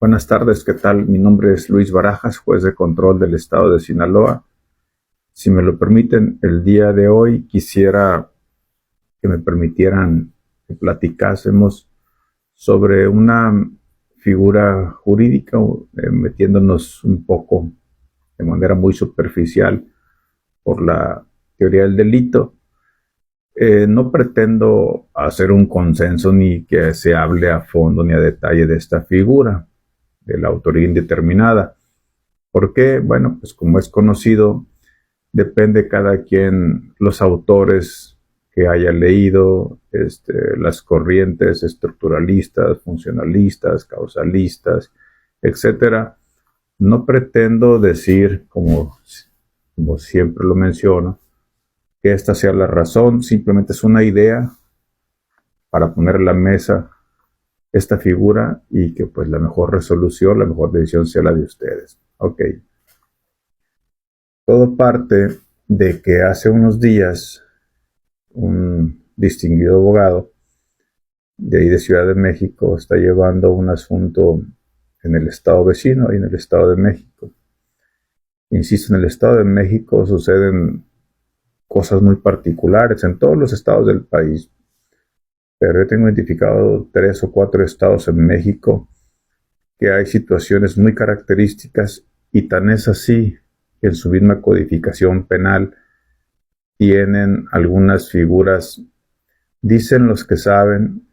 Buenas tardes, ¿qué tal? Mi nombre es Luis Barajas, juez de control del estado de Sinaloa. Si me lo permiten, el día de hoy quisiera que me permitieran que platicásemos sobre una figura jurídica, metiéndonos un poco de manera muy superficial por la teoría del delito. No pretendo hacer un consenso ni que se hable a fondo ni a detalle de esta figura de la autoría indeterminada. ¿Por qué? Bueno, pues como es conocido, depende cada quien los autores que haya leído, las corrientes estructuralistas, funcionalistas, causalistas, etcétera. No pretendo decir, como siempre lo menciono, que esta sea la razón, simplemente es una idea para poner en la mesa esta figura y que pues la mejor resolución, la mejor decisión sea la de ustedes. Ok. Todo parte de que hace unos días un distinguido abogado de ahí de Ciudad de México está llevando un asunto en el estado vecino, ahí en el estado de México. Insisto, en el estado de México suceden cosas muy particulares en todos los estados del país, pero yo tengo identificado 3 o 4 estados en México que hay situaciones muy características y tan es así que en su misma codificación penal tienen algunas figuras. Dicen los que saben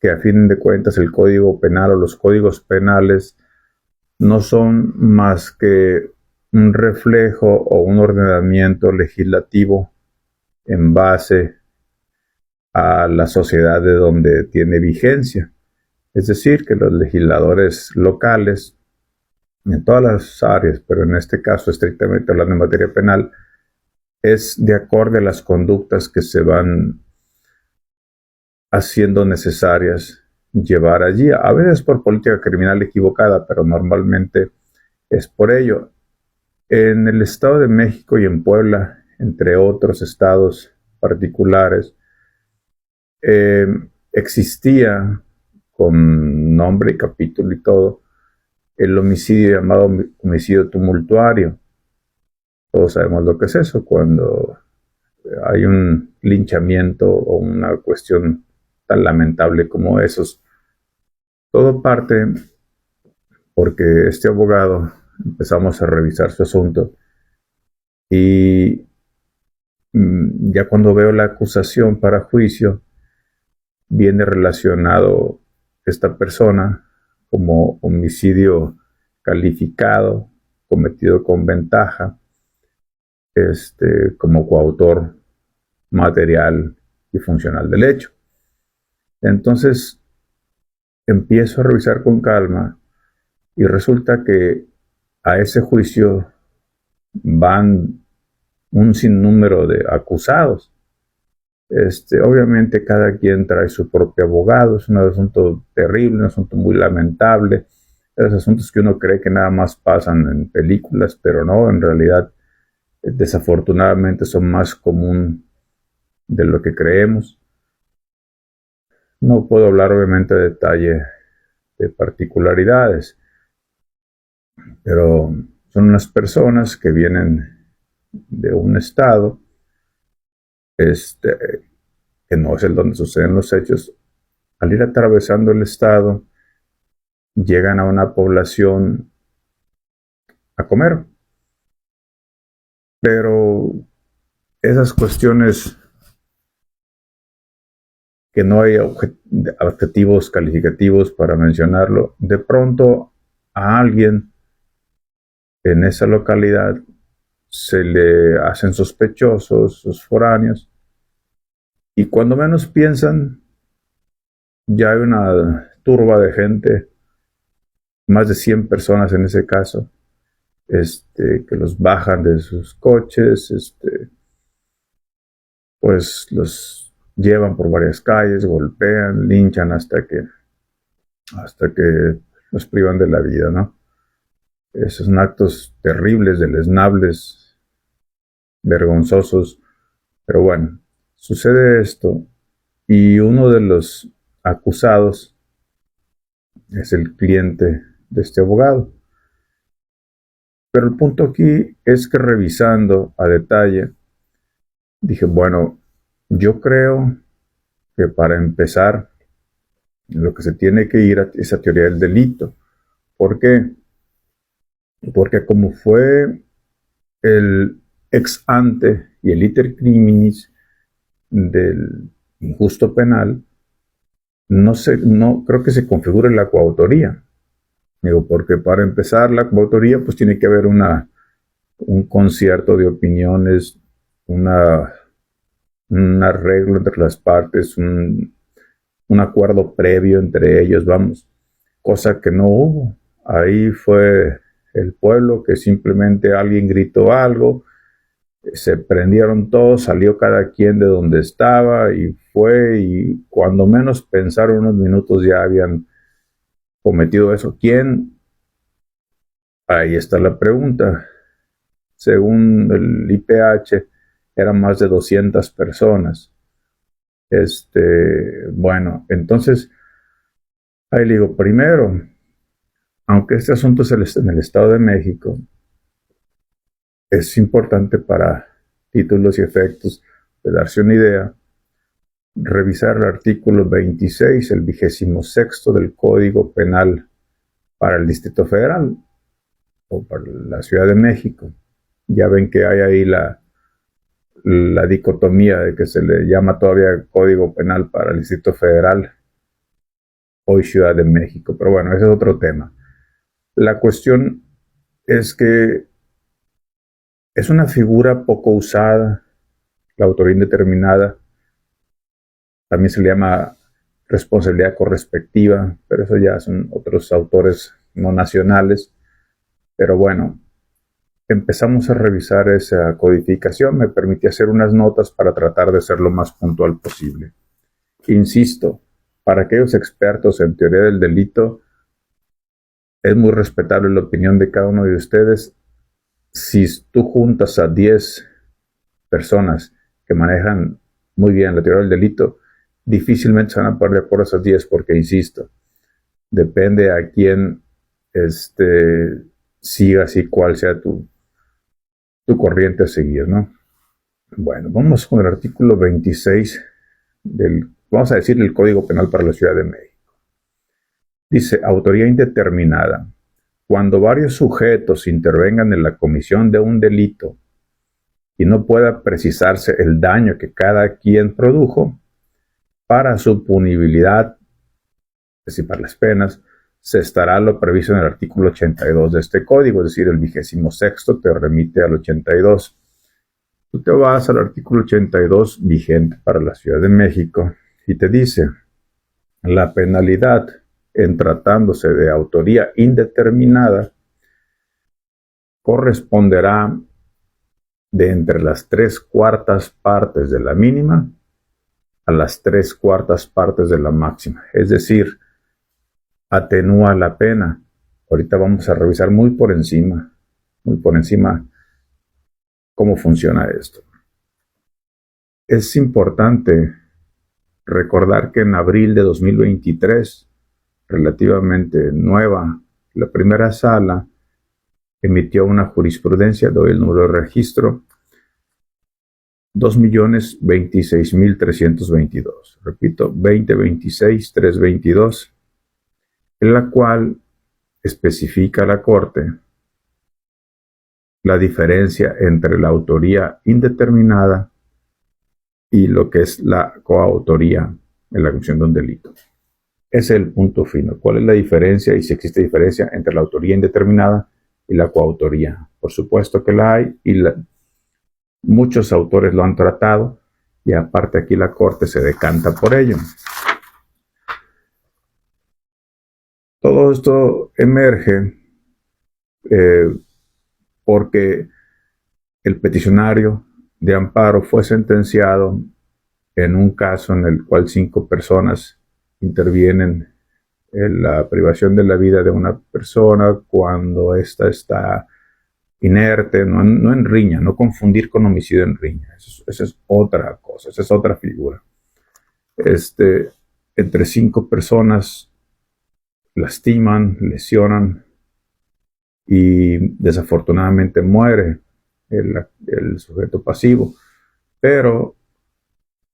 que a fin de cuentas el código penal o los códigos penales no son más que un reflejo o un ordenamiento legislativo en base a la sociedad de donde tiene vigencia. Es decir, que los legisladores locales, en todas las áreas, pero en este caso estrictamente hablando en materia penal, es de acuerdo a las conductas que se van haciendo necesarias llevar allí, a veces por política criminal equivocada, pero normalmente es por ello. En el Estado de México y en Puebla, entre otros estados particulares, eh, existía con nombre y capítulo y todo el homicidio llamado homicidio tumultuario. Todos sabemos lo que es eso, cuando hay un linchamiento o una cuestión tan lamentable como esos. Todo parte porque este abogado empezamos a revisar su asunto y ya cuando veo la acusación para juicio viene relacionado esta persona como homicidio calificado, cometido con ventaja, como coautor material y funcional del hecho. Entonces empiezo a revisar con calma y resulta que a ese juicio van un sinnúmero de acusados. Obviamente cada quien trae su propio abogado, es un asunto terrible, un asunto muy lamentable, esos asuntos que uno cree que nada más pasan en películas, pero no, en realidad desafortunadamente son más común de lo que creemos. No puedo hablar obviamente de detalle de particularidades, pero son unas personas que vienen de un estado que no es el donde suceden los hechos. Al ir atravesando el estado, llegan a una población a comer, pero esas cuestiones que no hay adjetivos calificativos para mencionarlo, de pronto a alguien en esa localidad se le hacen sospechosos sus foráneos y cuando menos piensan ya hay una turba de gente, más de 100 personas en ese caso, que los bajan de sus coches, pues los llevan por varias calles, golpean, linchan hasta que los privan de la vida, ¿no? Esos son actos terribles, deleznables, vergonzosos, pero bueno, sucede esto y uno de los acusados es el cliente de este abogado. Pero el punto aquí es que revisando a detalle, dije, bueno, yo creo que para empezar, lo que se tiene que ir a esa teoría del delito. ¿Por qué? Porque como fue el ex ante y el iter criminis del injusto penal, no creo que se configure la coautoría. Digo, porque para empezar la coautoría pues tiene que haber un concierto de opiniones, un arreglo entre las partes, un acuerdo previo entre ellos, vamos, cosa que no hubo. Ahí fue el pueblo que simplemente alguien gritó algo, se prendieron todos, salió cada quien de donde estaba y fue, y cuando menos pensaron unos minutos ya habían cometido eso. ¿Quién? Ahí está la pregunta. Según el IPH, eran más de 200 personas. Bueno, entonces, ahí le digo, primero, aunque este asunto es en el Estado de México, es importante para títulos y efectos de darse una idea, revisar el artículo 26, el 26º del Código Penal para el Distrito Federal o para la Ciudad de México. Ya ven que hay ahí la dicotomía de que se le llama todavía Código Penal para el Distrito Federal, hoy Ciudad de México, pero bueno, ese es otro tema. La cuestión es que es una figura poco usada, la autoría indeterminada. También se le llama responsabilidad correspectiva, pero eso ya son otros autores no nacionales. Pero bueno, empezamos a revisar esa codificación, me permití hacer unas notas para tratar de ser lo más puntual posible. Insisto, para aquellos expertos en teoría del delito, es muy respetable la opinión de cada uno de ustedes. Si tú juntas a 10 personas que manejan muy bien la teoría del delito, difícilmente se van a poner de acuerdo esas 10, porque, insisto, depende a quién sigas y cuál sea tu corriente a seguir, ¿no? Bueno, vamos con el artículo 26 vamos a decir, el Código Penal para la Ciudad de México. Dice, autoría indeterminada. Cuando varios sujetos intervengan en la comisión de un delito y no pueda precisarse el daño que cada quien produjo, para su punibilidad, es decir, para las penas, se estará lo previsto en el artículo 82 de este código, es decir, el 26º te remite al 82. Tú te vas al artículo 82 vigente para la Ciudad de México y te dice, la penalidad en tratándose de autoría indeterminada corresponderá de entre las 3/4 partes de la mínima a las 3/4 partes de la máxima. Es decir, atenúa la pena. Ahorita vamos a revisar muy por encima cómo funciona esto. Es importante recordar que en abril de 2023, relativamente nueva, la primera sala emitió una jurisprudencia, doy el número de registro, 2.026.322, repito, 2026.322, en la cual especifica la Corte la diferencia entre la autoría indeterminada y lo que es la coautoría en la comisión de un delito. Ese es el punto fino. ¿Cuál es la diferencia y si existe diferencia entre la autoría indeterminada y la coautoría? Por supuesto que la hay y muchos autores lo han tratado y aparte aquí la Corte se decanta por ello. Todo esto emerge porque el peticionario de amparo fue sentenciado en un caso en el cual 5 personas intervienen en la privación de la vida de una persona cuando ésta está inerte, no en riña, no confundir con homicidio en riña, eso es otra cosa, esa es otra figura. Entre 5 personas lastiman, lesionan y desafortunadamente muere el sujeto pasivo. Pero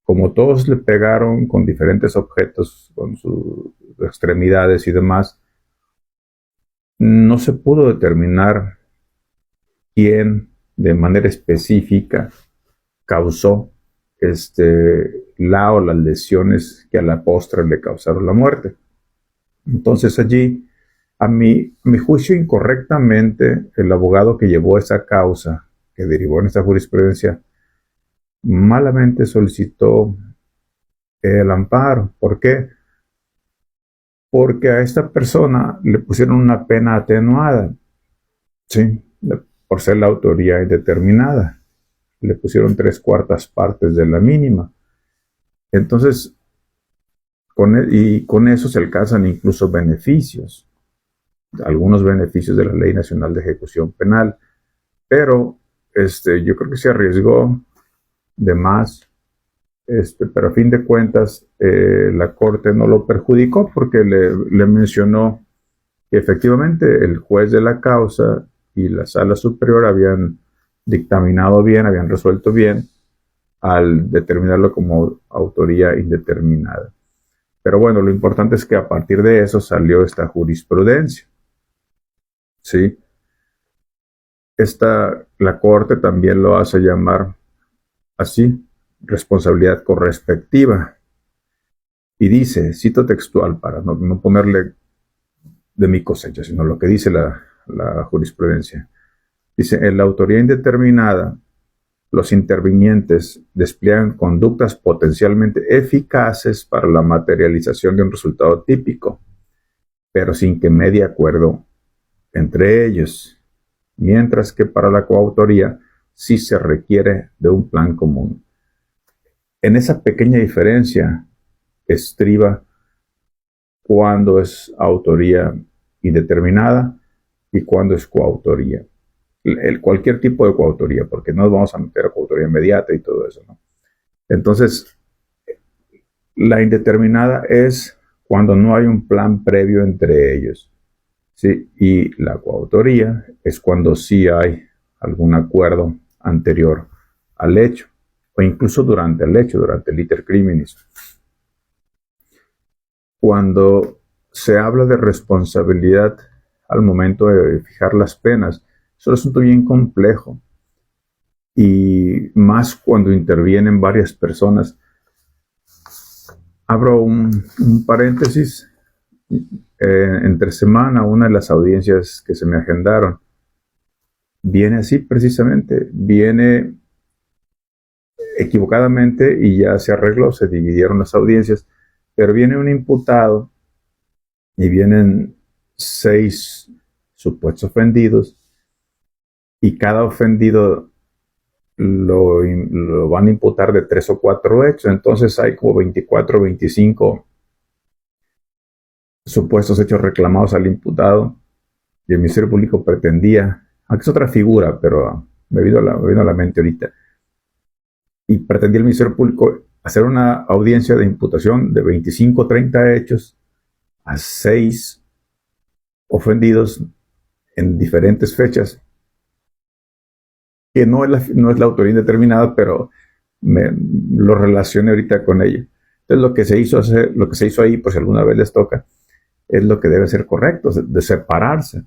como todos le pegaron con diferentes objetos, con sus extremidades y demás, no se pudo determinar quién de manera específica causó la o las lesiones que a la postre le causaron la muerte. Entonces allí, a mi juicio incorrectamente, el abogado que llevó esa causa, que derivó en esta jurisprudencia, malamente solicitó el amparo. ¿Por qué? Porque a esta persona le pusieron una pena atenuada, ¿sí? Por ser la autoría indeterminada. Le pusieron 3/4 partes de la mínima. Entonces, con eso se alcanzan incluso beneficios, algunos beneficios de la Ley Nacional de Ejecución Penal, pero yo creo que se arriesgó de más, pero a fin de cuentas la Corte no lo perjudicó porque le mencionó que efectivamente el juez de la causa y la Sala Superior habían dictaminado bien, habían resuelto bien al determinarlo como autoría indeterminada. Pero bueno, lo importante es que a partir de eso salió esta jurisprudencia. ¿Sí? La Corte también lo hace llamar así, responsabilidad correspectiva. Y dice, cito textual para no ponerle de mi cosecha, sino lo que dice la jurisprudencia. Dice, en la autoría indeterminada, los intervinientes despliegan conductas potencialmente eficaces para la materialización de un resultado típico, pero sin que medie acuerdo entre ellos, mientras que para la coautoría sí se requiere de un plan común. En esa pequeña diferencia estriba cuando es autoría indeterminada y cuando es coautoría. Cualquier tipo de coautoría, porque no nos vamos a meter a coautoría inmediata y todo eso, ¿no? Entonces, la indeterminada es cuando no hay un plan previo entre ellos, ¿sí? Y la coautoría es cuando sí hay algún acuerdo anterior al hecho, o incluso durante el hecho, durante el iter criminis. Cuando se habla de responsabilidad al momento de fijar las penas, es un asunto bien complejo, y más cuando intervienen varias personas. Abro un paréntesis. Entre semana, una de las audiencias que se me agendaron viene así precisamente, viene equivocadamente y ya se arregló, se dividieron las audiencias, pero viene un imputado y vienen 6 supuestos ofendidos, y cada ofendido lo van a imputar de 3 o 4 hechos. Entonces hay como 24 o 25 supuestos hechos reclamados al imputado, y el Ministerio Público pretendía, aunque es otra figura, pero me vino a la mente ahorita, y pretendía el Ministerio Público hacer una audiencia de imputación de 25 o 30 hechos a 6 ofendidos en diferentes fechas, que no es la autoría indeterminada, pero lo relacioné ahorita con ello. Entonces lo que se hizo ahí, pues si alguna vez les toca, es lo que debe ser correcto, de separarse.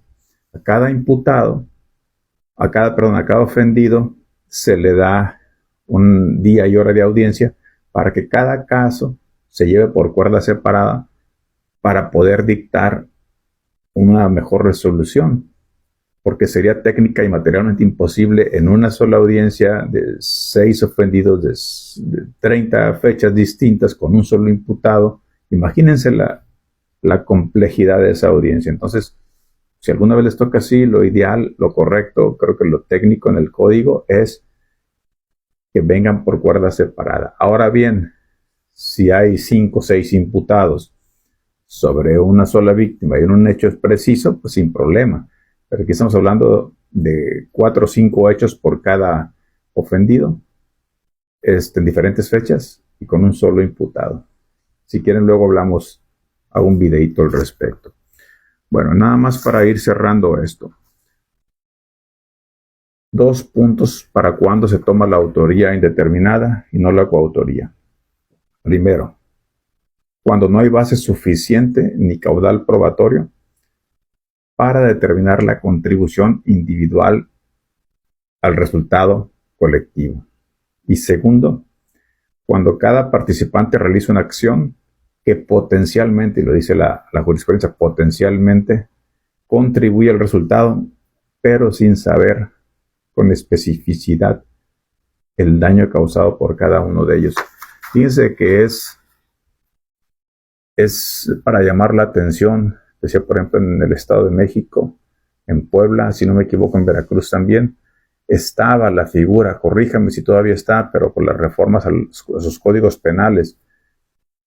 A cada imputado, a cada ofendido, se le da un día y hora de audiencia para que cada caso se lleve por cuerda separada para poder dictar una mejor resolución, porque sería técnica y materialmente imposible en una sola audiencia de 6 ofendidos de 30 fechas distintas con un solo imputado. Imagínense la complejidad de esa audiencia. Entonces, si alguna vez les toca así, lo ideal, lo correcto, creo que lo técnico en el código es que vengan por cuerda separada. Ahora bien, si hay 5 o 6 imputados sobre una sola víctima y en un hecho preciso, pues sin problema. Pero aquí estamos hablando de 4 o 5 hechos por cada ofendido, en diferentes fechas y con un solo imputado. Si quieren, luego hago un videito al respecto. Bueno, nada más para ir cerrando esto. 2 puntos para cuando se toma la autoría indeterminada y no la coautoría. Primero, cuando no hay base suficiente ni caudal probatorio para determinar la contribución individual al resultado colectivo. Y segundo, cuando cada participante realiza una acción que potencialmente, y lo dice la jurisprudencia, potencialmente contribuye al resultado, pero sin saber con especificidad el daño causado por cada uno de ellos. Fíjense que es para llamar la atención. Decía, por ejemplo, en el Estado de México, en Puebla, si no me equivoco, en Veracruz también, estaba la figura, corríjame si todavía está, pero con las reformas a sus códigos penales,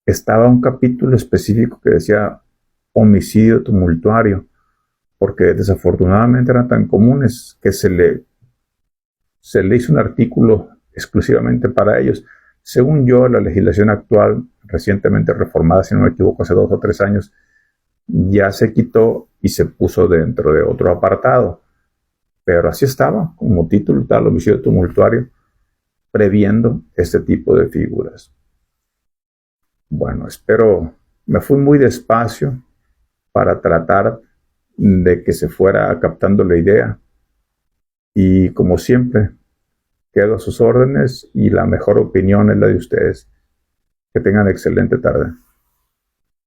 estaba un capítulo específico que decía homicidio tumultuario, porque desafortunadamente eran tan comunes que se le hizo un artículo exclusivamente para ellos. Según yo, la legislación actual, recientemente reformada, si no me equivoco, hace 2 o 3 años, ya se quitó y se puso dentro de otro apartado. Pero así estaba, como título tal, homicidio tumultuario, previendo este tipo de figuras. Bueno, me fui muy despacio para tratar de que se fuera captando la idea. Y como siempre, quedo a sus órdenes y la mejor opinión es la de ustedes. Que tengan excelente tarde.